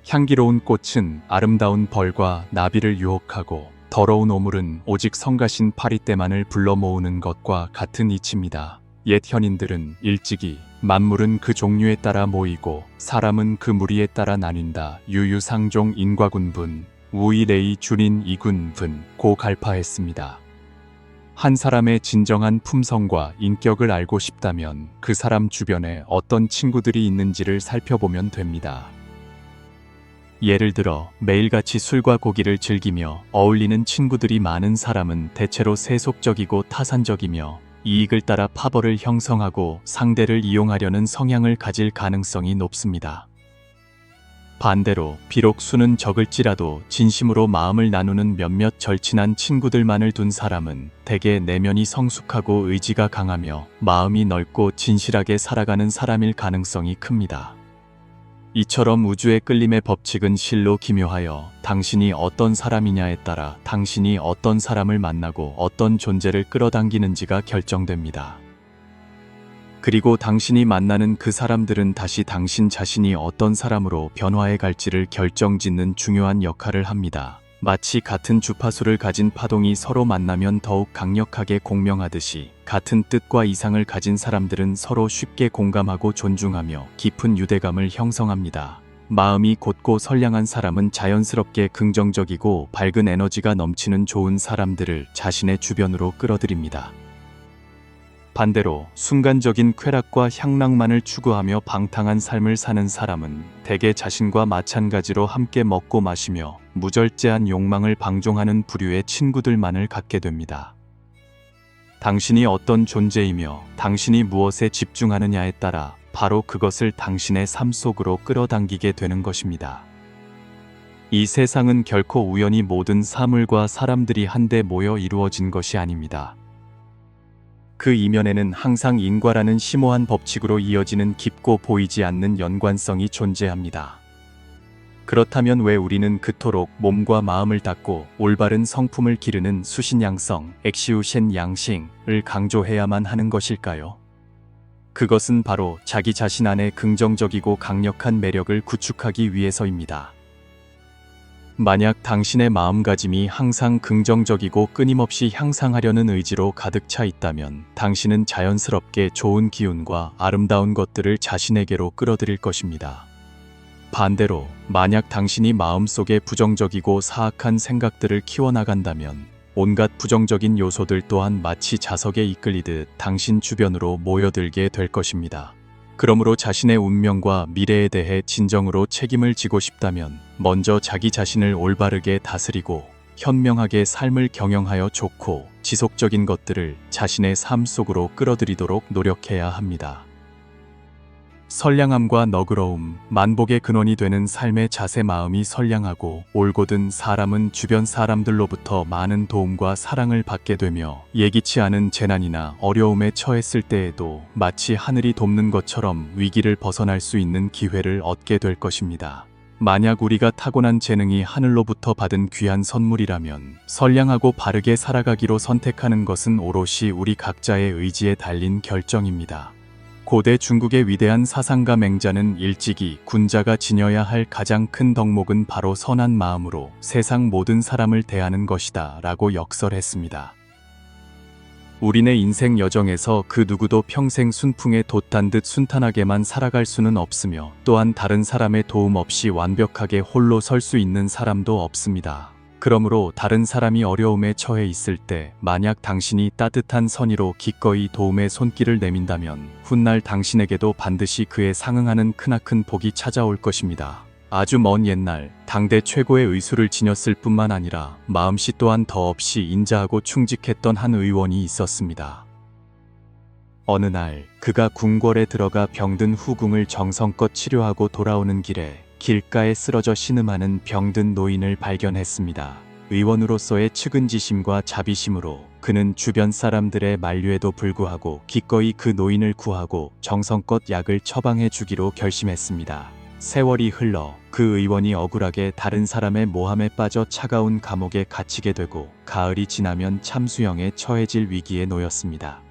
Speaker 1: 향기로운 꽃은 아름다운 벌과 나비를 유혹하고 더러운 오물은 오직 성가신 파리떼만을 불러 모으는 것과 같은 이치입니다. 옛 현인들은 일찍이 만물은 그 종류에 따라 모이고 사람은 그 무리에 따라 나뉜다. 유유상종 인과군분 우이레이 준인 이군분 고 갈파했습니다. 한 사람의 진정한 품성과 인격을 알고 싶다면 그 사람 주변에 어떤 친구들이 있는지를 살펴보면 됩니다. 예를 들어 매일같이 술과 고기를 즐기며 어울리는 친구들이 많은 사람은 대체로 세속적이고 타산적이며 이익을 따라 파벌을 형성하고 상대를 이용하려는 성향을 가질 가능성이 높습니다. 반대로 비록 수는 적을지라도 진심으로 마음을 나누는 몇몇 절친한 친구들만을 둔 사람은 대개 내면이 성숙하고 의지가 강하며 마음이 넓고 진실하게 살아가는 사람일 가능성이 큽니다. 이처럼 우주의 끌림의 법칙은 실로 기묘하여 당신이 어떤 사람이냐에 따라 당신이 어떤 사람을 만나고 어떤 존재를 끌어당기는지가 결정됩니다. 그리고 당신이 만나는 그 사람들은 다시 당신 자신이 어떤 사람으로 변화해 갈지를 결정짓는 중요한 역할을 합니다. 마치 같은 주파수를 가진 파동이 서로 만나면 더욱 강력하게 공명하듯이 같은 뜻과 이상을 가진 사람들은 서로 쉽게 공감하고 존중하며 깊은 유대감을 형성합니다. 마음이 곧고 선량한 사람은 자연스럽게 긍정적이고 밝은 에너지가 넘치는 좋은 사람들을 자신의 주변으로 끌어들입니다. 반대로 순간적인 쾌락과 향락만을 추구하며 방탕한 삶을 사는 사람은 대개 자신과 마찬가지로 함께 먹고 마시며 무절제한 욕망을 방종하는 부류의 친구들만을 갖게 됩니다. 당신이 어떤 존재이며 당신이 무엇에 집중하느냐에 따라 바로 그것을 당신의 삶 속으로 끌어당기게 되는 것입니다. 이 세상은 결코 우연히 모든 사물과 사람들이 한데 모여 이루어진 것이 아닙니다. 그 이면에는 항상 인과라는 심오한 법칙으로 이어지는 깊고 보이지 않는 연관성이 존재합니다. 그렇다면 왜 우리는 그토록 몸과 마음을 닦고 올바른 성품을 기르는 수신양성, 액시우셴 양싱을 강조해야만 하는 것일까요? 그것은 바로 자기 자신 안에 긍정적이고 강력한 매력을 구축하기 위해서입니다. 만약 당신의 마음가짐이 항상 긍정적이고 끊임없이 향상하려는 의지로 가득 차 있다면 당신은 자연스럽게 좋은 기운과 아름다운 것들을 자신에게로 끌어들일 것입니다. 반대로 만약 당신이 마음속에 부정적이고 사악한 생각들을 키워나간다면 온갖 부정적인 요소들 또한 마치 자석에 이끌리듯 당신 주변으로 모여들게 될 것입니다. 그러므로 자신의 운명과 미래에 대해 진정으로 책임을 지고 싶다면 먼저 자기 자신을 올바르게 다스리고 현명하게 삶을 경영하여 좋고 지속적인 것들을 자신의 삶 속으로 끌어들이도록 노력해야 합니다. 선량함과 너그러움, 만복의 근원이 되는 삶의 자세. 마음이 선량하고 올곧은 사람은 주변 사람들로부터 많은 도움과 사랑을 받게 되며 예기치 않은 재난이나 어려움에 처했을 때에도 마치 하늘이 돕는 것처럼 위기를 벗어날 수 있는 기회를 얻게 될 것입니다. 만약 우리가 타고난 재능이 하늘로부터 받은 귀한 선물이라면 선량하고 바르게 살아가기로 선택하는 것은 오롯이 우리 각자의 의지에 달린 결정입니다. 고대 중국의 위대한 사상가 맹자는 일찍이 군자가 지녀야 할 가장 큰 덕목은 바로 선한 마음으로 세상 모든 사람을 대하는 것이다 라고 역설했습니다. 우리네 인생 여정에서 그 누구도 평생 순풍에 돛단 듯 순탄하게만 살아갈 수는 없으며 또한 다른 사람의 도움 없이 완벽하게 홀로 설 수 있는 사람도 없습니다. 그러므로 다른 사람이 어려움에 처해 있을 때 만약 당신이 따뜻한 선의로 기꺼이 도움의 손길을 내민다면 훗날 당신에게도 반드시 그에 상응하는 크나큰 복이 찾아올 것입니다. 아주 먼 옛날 당대 최고의 의수를 지녔을 뿐만 아니라 마음씨 또한 더없이 인자하고 충직했던 한 의원이 있었습니다. 어느 날 그가 궁궐에 들어가 병든 후궁을 정성껏 치료하고 돌아오는 길에 길가에 쓰러져 신음하는 병든 노인을 발견했습니다. 의원으로서의 측은지심과 자비심으로 그는 주변 사람들의 만류에도 불구하고 기꺼이 그 노인을 구하고 정성껏 약을 처방해 주기로 결심했습니다. 세월이 흘러 그 의원이 억울하게 다른 사람의 모함에 빠져 차가운 감옥에 갇히게 되고 가을이 지나면 참수형에 처해질 위기에 놓였습니다.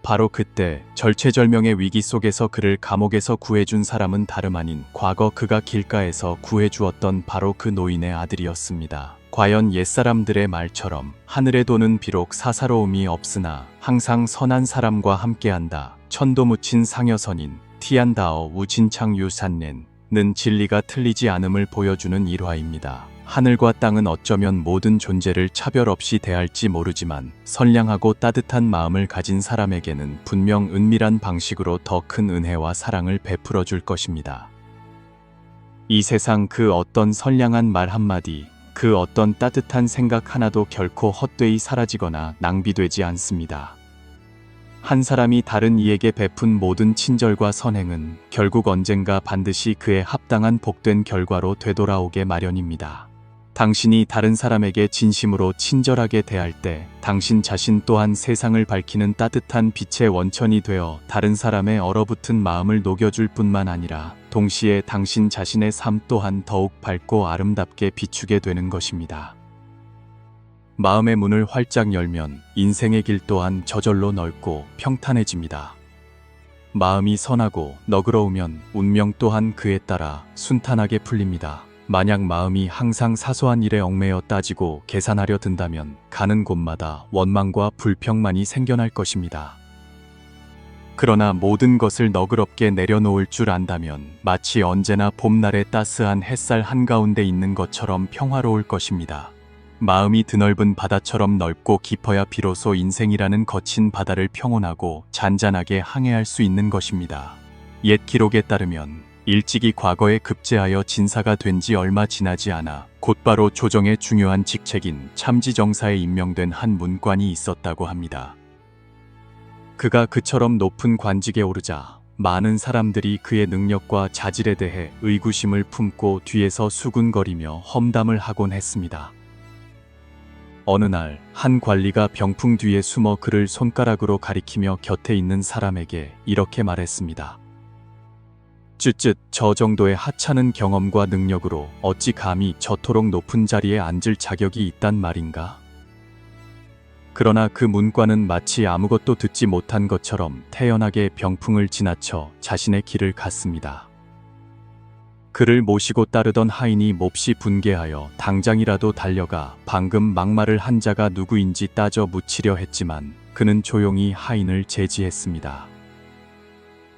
Speaker 1: 바로 그때 절체절명의 위기 속에서 그를 감옥에서 구해준 사람은 다름 아닌 과거 그가 길가에서 구해주었던 바로 그 노인의 아들이었습니다. 과연 옛사람들의 말처럼 하늘의 도는 비록 사사로움이 없으나 항상 선한 사람과 함께한다. 천도 묻힌 상여선인 티안다어 우진창 유산넨 는 진리가 틀리지 않음을 보여주는 일화입니다. 하늘과 땅은 어쩌면 모든 존재를 차별 없이 대할지 모르지만 선량하고 따뜻한 마음을 가진 사람에게는 분명 은밀한 방식으로 더 큰 은혜와 사랑을 베풀어 줄 것입니다. 이 세상 그 어떤 선량한 말 한마디, 그 어떤 따뜻한 생각 하나도 결코 헛되이 사라지거나 낭비되지 않습니다. 한 사람이 다른 이에게 베푼 모든 친절과 선행은 결국 언젠가 반드시 그에 합당한 복된 결과로 되돌아오게 마련입니다. 당신이 다른 사람에게 진심으로 친절하게 대할 때 당신 자신 또한 세상을 밝히는 따뜻한 빛의 원천이 되어 다른 사람의 얼어붙은 마음을 녹여줄 뿐만 아니라 동시에 당신 자신의 삶 또한 더욱 밝고 아름답게 비추게 되는 것입니다. 마음의 문을 활짝 열면 인생의 길 또한 저절로 넓고 평탄해집니다. 마음이 선하고 너그러우면 운명 또한 그에 따라 순탄하게 풀립니다. 만약 마음이 항상 사소한 일에 얽매여 따지고 계산하려 든다면 가는 곳마다 원망과 불평만이 생겨날 것입니다. 그러나 모든 것을 너그럽게 내려놓을 줄 안다면 마치 언제나 봄날의 따스한 햇살 한가운데 있는 것처럼 평화로울 것입니다. 마음이 드넓은 바다처럼 넓고 깊어야 비로소 인생이라는 거친 바다를 평온하고 잔잔하게 항해할 수 있는 것입니다. 옛 기록에 따르면 일찍이 과거에 급제하여 진사가 된 지 얼마 지나지 않아 곧바로 조정의 중요한 직책인 참지정사에 임명된 한 문관이 있었다고 합니다. 그가 그처럼 높은 관직에 오르자 많은 사람들이 그의 능력과 자질에 대해 의구심을 품고 뒤에서 수군거리며 험담을 하곤 했습니다. 어느 날 한 관리가 병풍 뒤에 숨어 그를 손가락으로 가리키며 곁에 있는 사람에게 이렇게 말했습니다. 쯧쯧, 저 정도의 하찮은 경험과 능력으로 어찌 감히 저토록 높은 자리에 앉을 자격이 있단 말인가? 그러나 그 문관은 마치 아무것도 듣지 못한 것처럼 태연하게 병풍을 지나쳐 자신의 길을 갔습니다. 그를 모시고 따르던 하인이 몹시 분개하여 당장이라도 달려가 방금 막말을 한 자가 누구인지 따져 묻히려 했지만 그는 조용히 하인을 제지했습니다.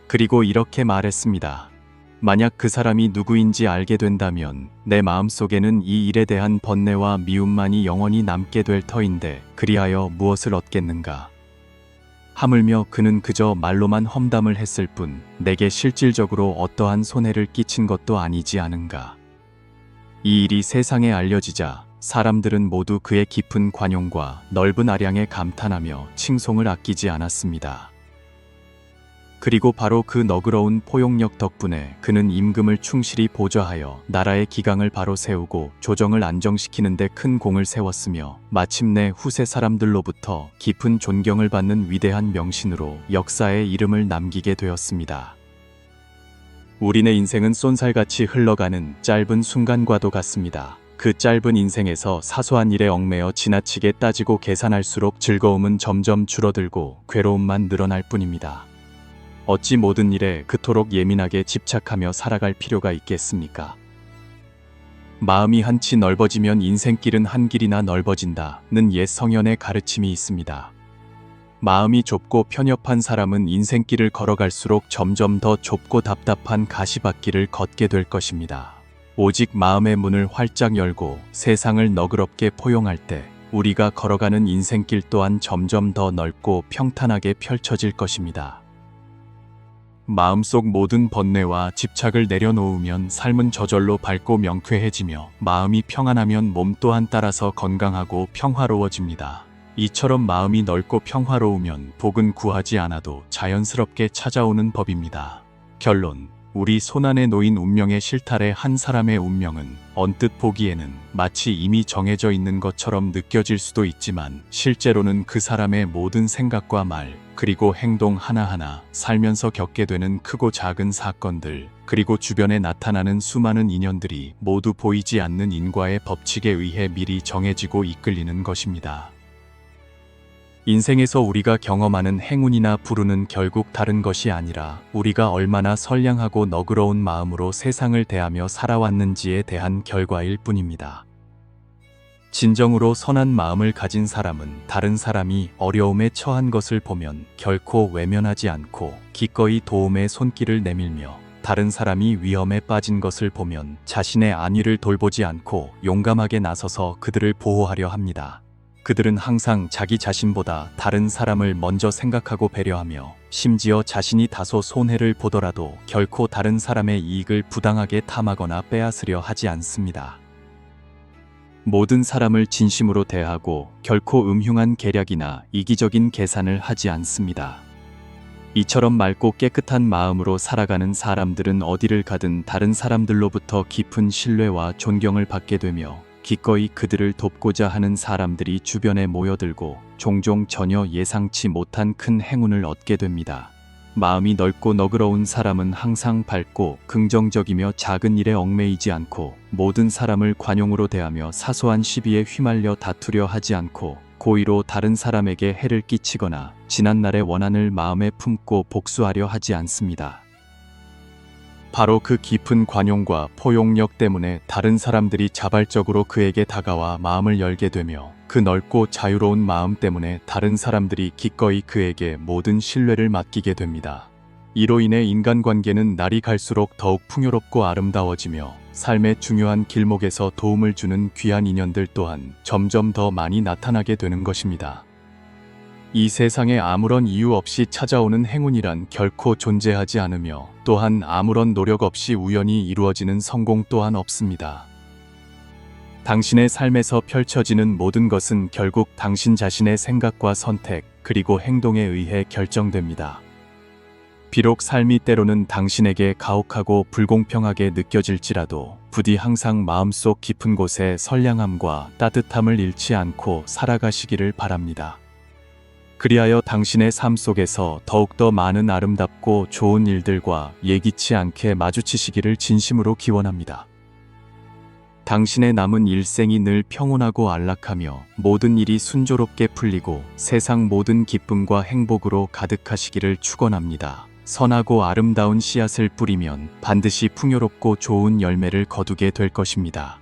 Speaker 1: 그리고 이렇게 말했습니다. 만약 그 사람이 누구인지 알게 된다면 내 마음속에는 이 일에 대한 번뇌와 미움만이 영원히 남게 될 터인데 그리하여 무엇을 얻겠는가? 하물며 그는 그저 말로만 험담을 했을 뿐 내게 실질적으로 어떠한 손해를 끼친 것도 아니지 않은가? 이 일이 세상에 알려지자 사람들은 모두 그의 깊은 관용과 넓은 아량에 감탄하며 칭송을 아끼지 않았습니다. 그리고 바로 그 너그러운 포용력 덕분에 그는 임금을 충실히 보좌하여 나라의 기강을 바로 세우고 조정을 안정시키는 데 큰 공을 세웠으며 마침내 후세 사람들로부터 깊은 존경을 받는 위대한 명신으로 역사에 이름을 남기게 되었습니다. 우리네 인생은 쏜살같이 흘러가는 짧은 순간과도 같습니다. 그 짧은 인생에서 사소한 일에 얽매여 지나치게 따지고 계산할수록 즐거움은 점점 줄어들고 괴로움만 늘어날 뿐입니다. 어찌 모든 일에 그토록 예민하게 집착하며 살아갈 필요가 있겠습니까? 마음이 한치 넓어지면 인생길은 한 길이나 넓어진다는 옛 성현의 가르침이 있습니다. 마음이 좁고 편협한 사람은 인생길을 걸어갈수록 점점 더 좁고 답답한 가시밭길을 걷게 될 것입니다. 오직 마음의 문을 활짝 열고 세상을 너그럽게 포용할 때 우리가 걸어가는 인생길 또한 점점 더 넓고 평탄하게 펼쳐질 것입니다. 마음속 모든 번뇌와 집착을 내려놓으면 삶은 저절로 밝고 명쾌해지며 마음이 평안하면 몸 또한 따라서 건강하고 평화로워집니다. 이처럼 마음이 넓고 평화로우면 복은 구하지 않아도 자연스럽게 찾아오는 법입니다. 결론, 우리 손안에 놓인 운명의 실타래 한 사람의 운명은 언뜻 보기에는 마치 이미 정해져 있는 것처럼 느껴질 수도 있지만 실제로는 그 사람의 모든 생각과 말, 그리고 행동 하나하나, 살면서 겪게 되는 크고 작은 사건들, 그리고 주변에 나타나는 수많은 인연들이 모두 보이지 않는 인과의 법칙에 의해 미리 정해지고 이끌리는 것입니다. 인생에서 우리가 경험하는 행운이나 불운은 결국 다른 것이 아니라 우리가 얼마나 선량하고 너그러운 마음으로 세상을 대하며 살아왔는지에 대한 결과일 뿐입니다. 진정으로 선한 마음을 가진 사람은 다른 사람이 어려움에 처한 것을 보면 결코 외면하지 않고 기꺼이 도움의 손길을 내밀며 다른 사람이 위험에 빠진 것을 보면 자신의 안위를 돌보지 않고 용감하게 나서서 그들을 보호하려 합니다. 그들은 항상 자기 자신보다 다른 사람을 먼저 생각하고 배려하며 심지어 자신이 다소 손해를 보더라도 결코 다른 사람의 이익을 부당하게 탐하거나 빼앗으려 하지 않습니다. 모든 사람을 진심으로 대하고 결코 음흉한 계략이나 이기적인 계산을 하지 않습니다. 이처럼 맑고 깨끗한 마음으로 살아가는 사람들은 어디를 가든 다른 사람들로부터 깊은 신뢰와 존경을 받게 되며 기꺼이 그들을 돕고자 하는 사람들이 주변에 모여들고 종종 전혀 예상치 못한 큰 행운을 얻게 됩니다. 마음이 넓고 너그러운 사람은 항상 밝고 긍정적이며 작은 일에 얽매이지 않고 모든 사람을 관용으로 대하며 사소한 시비에 휘말려 다투려 하지 않고 고의로 다른 사람에게 해를 끼치거나 지난날의 원한을 마음에 품고 복수하려 하지 않습니다. 바로 그 깊은 관용과 포용력 때문에 다른 사람들이 자발적으로 그에게 다가와 마음을 열게 되며 그 넓고 자유로운 마음 때문에 다른 사람들이 기꺼이 그에게 모든 신뢰를 맡기게 됩니다. 이로 인해 인간관계는 날이 갈수록 더욱 풍요롭고 아름다워지며 삶의 중요한 길목에서 도움을 주는 귀한 인연들 또한 점점 더 많이 나타나게 되는 것입니다. 이 세상에 아무런 이유 없이 찾아오는 행운이란 결코 존재하지 않으며 또한 아무런 노력 없이 우연히 이루어지는 성공 또한 없습니다. 당신의 삶에서 펼쳐지는 모든 것은 결국 당신 자신의 생각과 선택 그리고 행동에 의해 결정됩니다. 비록 삶이 때로는 당신에게 가혹하고 불공평하게 느껴질지라도 부디 항상 마음속 깊은 곳에 선량함과 따뜻함을 잃지 않고 살아가시기를 바랍니다. 그리하여 당신의 삶 속에서 더욱더 많은 아름답고 좋은 일들과 예기치 않게 마주치시기를 진심으로 기원합니다. 당신의 남은 일생이 늘 평온하고 안락하며 모든 일이 순조롭게 풀리고 세상 모든 기쁨과 행복으로 가득하시기를 축원합니다. 선하고 아름다운 씨앗을 뿌리면 반드시 풍요롭고 좋은 열매를 거두게 될 것입니다.